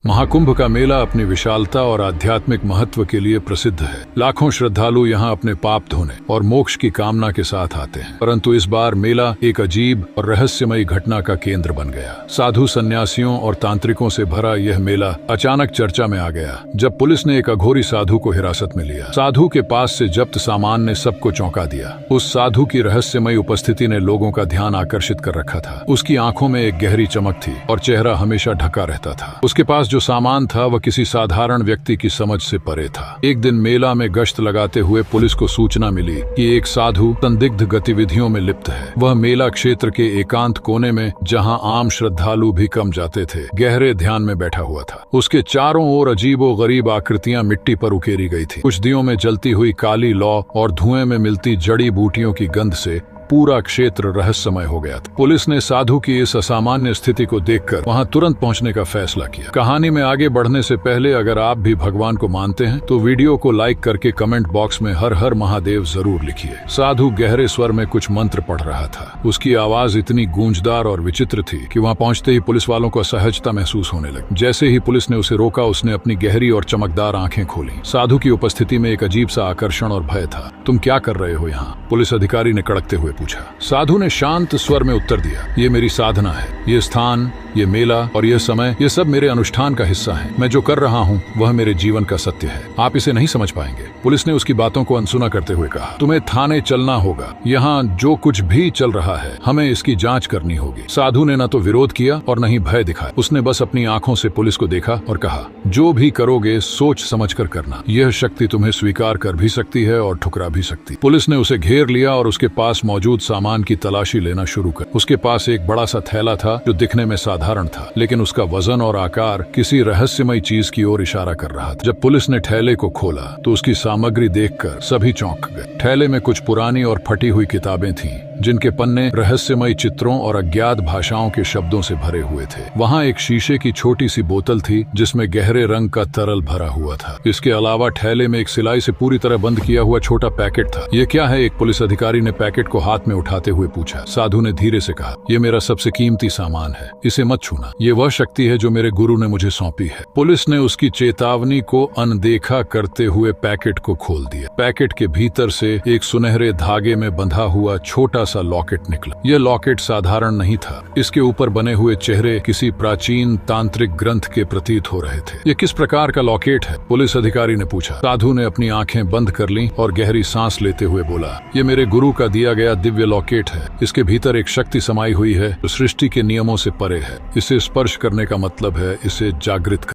महाकुंभ का मेला अपनी विशालता और आध्यात्मिक महत्व के लिए प्रसिद्ध है। लाखों श्रद्धालु यहाँ अपने पाप धोने और मोक्ष की कामना के साथ आते हैं। परंतु इस बार मेला एक अजीब और रहस्यमयी घटना का केंद्र बन गया। साधु सन्यासियों और तांत्रिकों से भरा यह मेला अचानक चर्चा में आ गया जब पुलिस ने एक अघोरी साधु को हिरासत में लिया। साधु के पास से जब्त सामान ने सबको चौंका दिया। उस साधु की रहस्यमयी उपस्थिति ने लोगों का ध्यान आकर्षित कर रखा था। उसकी आंखों में एक गहरी चमक थी और चेहरा हमेशा ढका रहता था। उसके पास जो सामान था वह किसी साधारण व्यक्ति की समझ से परे था। एक दिन मेला में गश्त लगाते हुए पुलिस को सूचना मिली कि एक साधु संदिग्ध गतिविधियों में लिप्त है। वह मेला क्षेत्र के एकांत कोने में, जहां आम श्रद्धालु भी कम जाते थे, गहरे ध्यान में बैठा हुआ था। उसके चारों ओर अजीबो गरीब आकृतियां मिट्टी पर उकेरी गई थी। कुछ दियों में जलती हुई काली लौ और धुएं में मिलती जड़ी बूटियों की गंध से पूरा क्षेत्र रहस्यमय हो गया था। पुलिस ने साधु की इस असामान्य स्थिति को देखकर वहां तुरंत पहुंचने का फैसला किया। कहानी में आगे बढ़ने से पहले अगर आप भी भगवान को मानते हैं तो वीडियो को लाइक करके कमेंट बॉक्स में हर हर महादेव जरूर लिखिए। साधु गहरे स्वर में कुछ मंत्र पढ़ रहा था। उसकी आवाज इतनी गूंजदार और विचित्र थी कि वहां पहुंचते ही पुलिस वालों को असहजता महसूस होने लगी। जैसे ही पुलिस ने उसे रोका, उसने अपनी गहरी और चमकदार आंखें खोली। साधु की उपस्थिति में एक अजीब सा आकर्षण और भय था। तुम क्या कर रहे हो यहाँ? पुलिस अधिकारी ने कड़कते हुए पूछा। साधु ने शांत स्वर में उत्तर दिया, ये मेरी साधना है। ये स्थान, ये मेला और यह समय, ये सब मेरे अनुष्ठान का हिस्सा है। मैं जो कर रहा हूँ वह मेरे जीवन का सत्य है। आप इसे नहीं समझ पाएंगे। पुलिस ने उसकी बातों को अनसुना करते हुए कहा, तुम्हें थाने चलना होगा। यहाँ जो कुछ भी चल रहा है हमें इसकी जांच करनी होगी। साधु ने न तो विरोध किया और न ही भय दिखाया। उसने बस अपनी आंखों से पुलिस को देखा और कहा, जो भी करोगे सोच समझ कर करना। यह शक्ति तुम्हें स्वीकार कर भी सकती है और ठुकरा भी सकती। पुलिस ने उसे घेर लिया और उसके पास मौजूद सामान की तलाशी लेना शुरू कर। उसके पास एक बड़ा सा थैला था जो दिखने में साधारण था, लेकिन उसका वजन और आकार किसी रहस्यमय चीज की ओर इशारा कर रहा था। जब पुलिस ने थैले को खोला तो उसकी सामग्री देखकर सभी चौंक गए। थैले में कुछ पुरानी और फटी हुई किताबें थीं, जिनके पन्ने रहस्यमय चित्रों और अज्ञात भाषाओं के शब्दों से भरे हुए थे। वहाँ एक शीशे की छोटी सी बोतल थी जिसमें गहरे रंग का तरल भरा हुआ था। इसके अलावा थैले में एक सिलाई से पूरी तरह बंद किया हुआ छोटा पैकेट था। ये क्या है? एक पुलिस अधिकारी ने पैकेट को हाथ में उठाते हुए पूछा। साधु ने धीरे से कहा, ये मेरा सबसे कीमती सामान है, इसे मत छूना। ये वह शक्ति है जो मेरे गुरु ने मुझे सौंपी है। पुलिस ने उसकी चेतावनी को अनदेखा करते हुए पैकेट को खोल दिया। पैकेट के भीतर से एक सुनहरे धागे में बंधा हुआ छोटा सा लॉकेट निकला। यह लॉकेट साधारण नहीं था। इसके ऊपर बने हुए चेहरे किसी प्राचीन तांत्रिक ग्रंथ के प्रतीत हो रहे थे। यह किस प्रकार का लॉकेट है? पुलिस अधिकारी ने पूछा। साधु ने अपनी आंखें बंद कर लीं और गहरी सांस लेते हुए बोला, यह मेरे गुरु का दिया गया दिव्य लॉकेट है। इसके भीतर एक शक्ति समाई हुई है जो सृष्टि के नियमों से परे है। इसे स्पर्श करने का मतलब है इसे जागृत